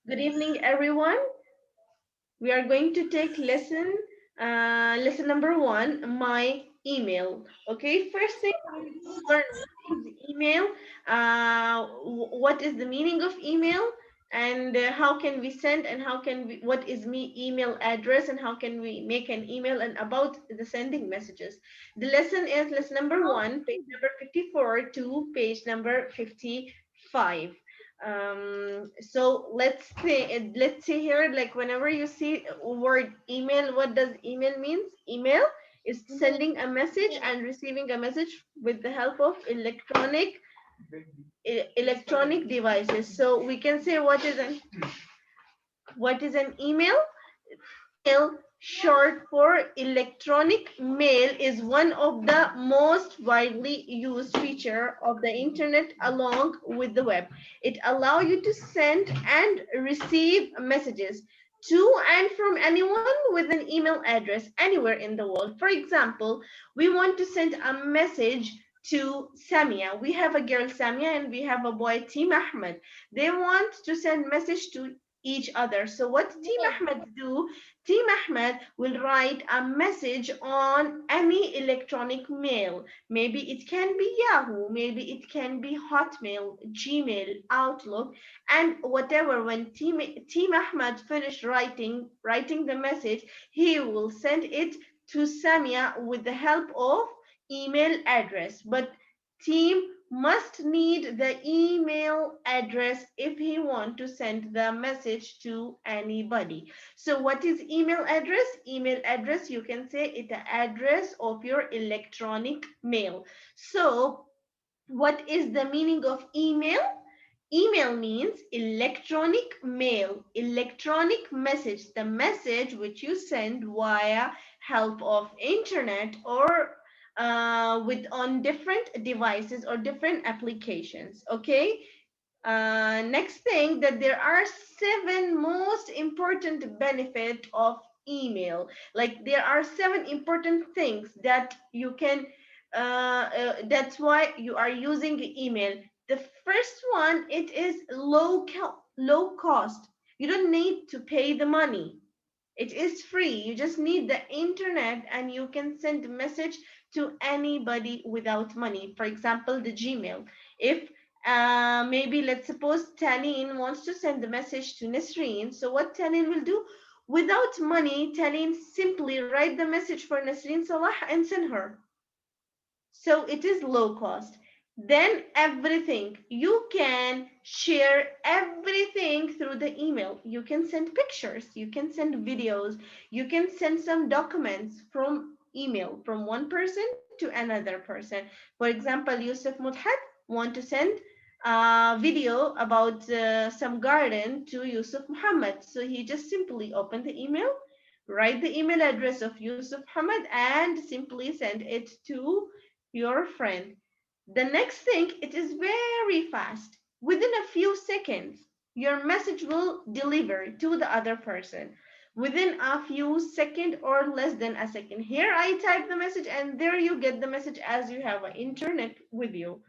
Good evening, everyone. We are going to take lesson number one, my email. Okay, first thing we need to learn what is email, what is the meaning of email, and how can we send, and what is me email address, and how can we make an email, and about the sending messages. The lesson is lesson number one, page number 54 to page number 55. So let's see here, like whenever you see word email, what does email means? Email is sending a message and receiving a message with the help of electronic devices. So we can say what is an email? Email, short for electronic mail, is one of the most widely used feature of the internet along with the web. It allows you to send and receive messages to and from anyone with an email address anywhere in the world. For example, we want to send a message to Samia. We have a girl Samia and we have a boy Team Ahmed. They want to send message to each other. So what Team Ahmed do? Team Ahmed will write a message on any electronic mail. Maybe it can be Yahoo, maybe it can be Hotmail, Gmail, Outlook, and whatever. When Team Ahmed finish writing the message, he will send it to Samia with the help of email address. But Team must need the email address if he want to send the message to anybody. So what is email address? Email address, you can say it the address of your electronic mail. So what is the meaning of email? Email means electronic mail, electronic message, the message which you send via help of internet or with on different devices or different applications. Okay. Next thing, that there are seven most important benefit of email. Like there are seven important things that you can. That's why you are using email. The first one, it is low cost. You don't need to pay the money. It is free. You just need the internet and you can send a message to anybody without money. For example, the Gmail. If maybe let's suppose Tanin wants to send the message to Nasreen. So what Tanin will do? Without money, Tanin simply write the message for Nasreen Salah and send her. So it is low cost. Then everything, you can share everything through the email. You can send pictures, you can send videos, you can send some documents from email from one person to another person. For example, Yusuf Mudhat want to send a video about some garden to Yusuf Muhammad. So he just simply open the email, write the email address of Yusuf Muhammad, and simply send it to your friend. The next thing, it is very fast. Within a few seconds, your message will deliver to the other person. Within a few seconds or less than a second. Here I type the message and there you get the message as you have an internet with you.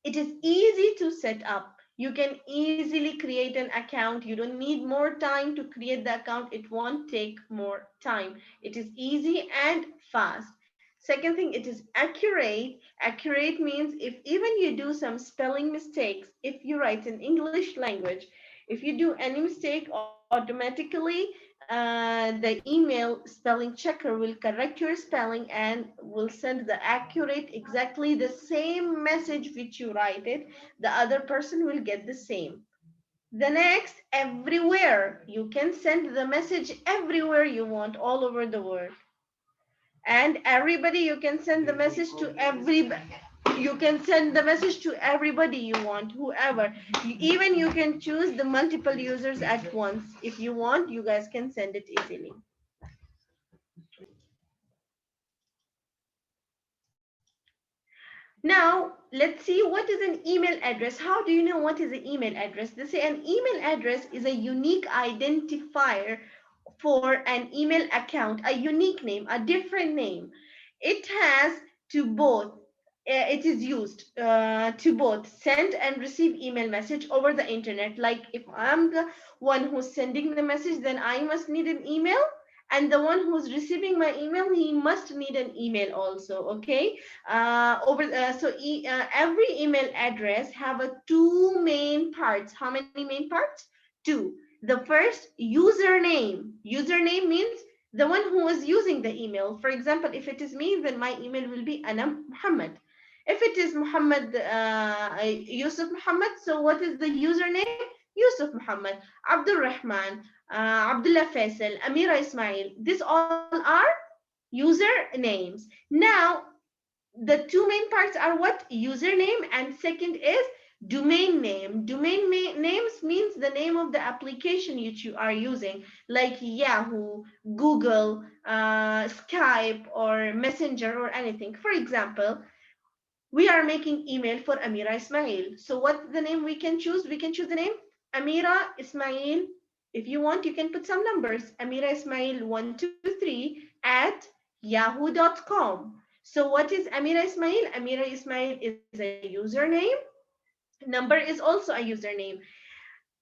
It is easy to set up. You can easily create an account. You don't need more time to create the account. It won't take more time. It is easy and fast. Second thing, it is accurate. Accurate means if even you do some spelling mistakes, if you write in English language, if you do any mistake, automatically the email spelling checker will correct your spelling and will send the accurate, exactly the same message which you write it. The other person will get the same. The next, everywhere. You can send the message everywhere you want, all over the world. And everybody, you can send the message to everybody. You can send the message to everybody you want, whoever. Even you can choose the multiple users at once. If you want, you guys can send it easily. Now, let's see what is an email address. How do you know what is an email address? They say an email address is a unique identifier for an email account, a unique name, a different name. It has to both. it is used to both send and receive email message over the internet. Like if I'm the one who's sending the message, then I must need an email, and the one who's receiving my email, he must need an email also. Okay. Every email address have a two main parts. How many main parts? Two. The first, username means the one who is using the email. For example, if it is me, then my email will be Ana Muhammad. If it is Muhammad, Yusuf Muhammad, so what is the username? Yusuf Muhammad, Abdul Rahman, Abdullah Faisal, Amira Ismail. These all are user names. Now, the two main parts are what? Username, and second is domain name. Names means the name of the application which you are using, like Yahoo, Google, Skype, or Messenger, or anything. For example, we are making email for Amira Ismail. So what the name we can choose? We can choose the name Amira Ismail. If you want, you can put some numbers. Amira Ismail 123 at yahoo.com. So what is Amira Ismail? Amira Ismail is a username. Number is also a username.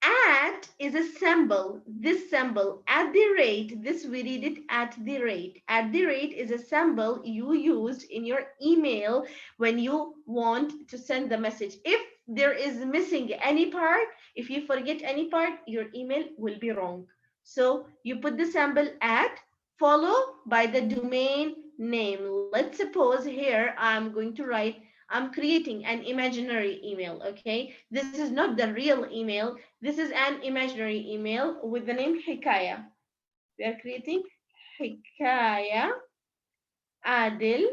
At is a symbol. This symbol, at the rate, this we read it at the rate. At the rate is a symbol you used in your email when you want to send the message. If there is missing any part, if you forget any part, your email will be wrong. So you put the symbol at, follow by the domain name. Let's suppose here I'm going to write, I'm creating an imaginary email. Okay, this is not the real email. This is an imaginary email with the name Hikaya. We are creating Hikaya Adil,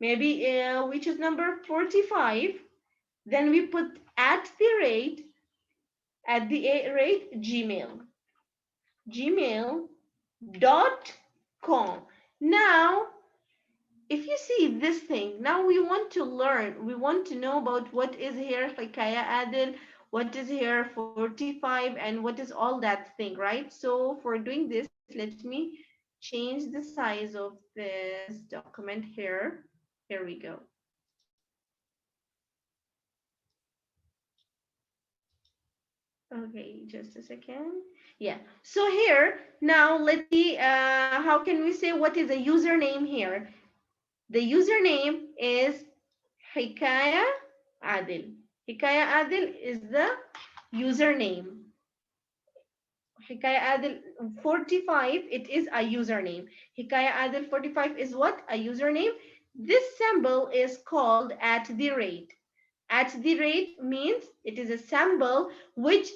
maybe which is number 45. Then we put at the rate, Gmail, gmail.com. Now, if you see this thing, now we want to learn, we want to know about what is here Hikaya Adil, what is here 45, and what is all that thing, right? So for doing this, let me change the size of this document here. Here we go. Okay, just a second. Yeah, so here, now let's see, how can we say what is a username here? The username is Hikaya Adil. Hikaya Adil is the username. Hikaya Adil 45, it is a username. Hikaya Adil 45 is what? A username. This symbol is called at the rate. At the rate means it is a symbol which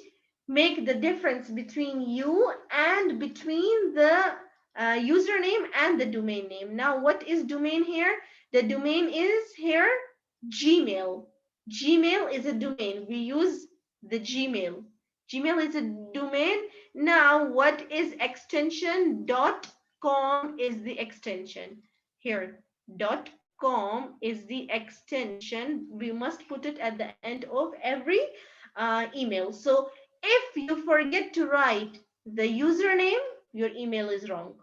make the difference between you and between the username and the domain name. Now, what is domain here? The domain is here Gmail. Gmail is a domain. We use the Gmail. Gmail is a domain. Now, what is extension? .com is the extension. Here, .com is the extension. We must put it at the end of every email. So if you forget to write the username, your email is wrong.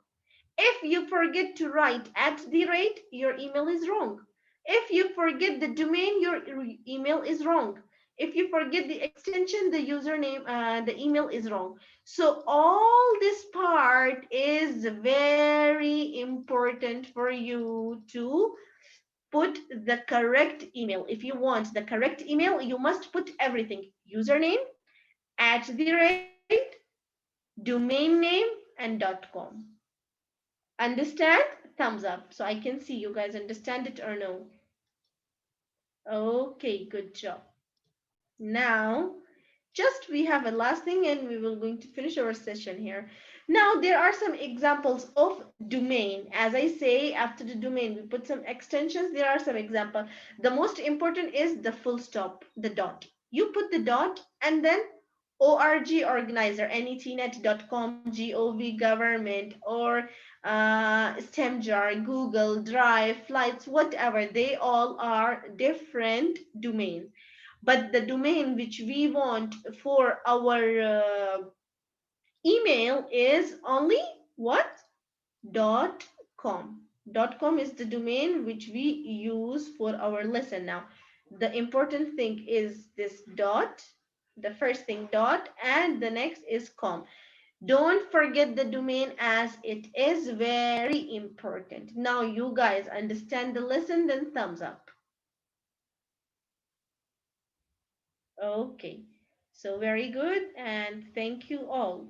If you forget to write at the rate, your email is wrong. If you forget the domain, your email is wrong. If you forget the extension, the username, the email is wrong. So all this part is very important for you to put the correct email. If you want the correct email, you must put everything: username, at the rate, domain name, and .com. Understand? Thumbs up so I can see you guys understand it or no. Okay, good job. Now, just we have a last thing and we will going to finish our session here. Now, there are some examples of domain. As I say, after the domain, we put some extensions. There are some examples. The most important is the full stop, the dot. You put the dot and then org organizer, netnet.com, gov government, or STEMJAR, Google, Drive, Flights, whatever. They all are different domains. But the domain which we want for our email is only what? .com. .com is the domain which we use for our lesson. Now, the important thing is this dot, the first thing dot, and the next is com. Don't forget the domain as it is very important. Now, you guys understand the lesson, then thumbs up. Okay, so very good, and thank you all.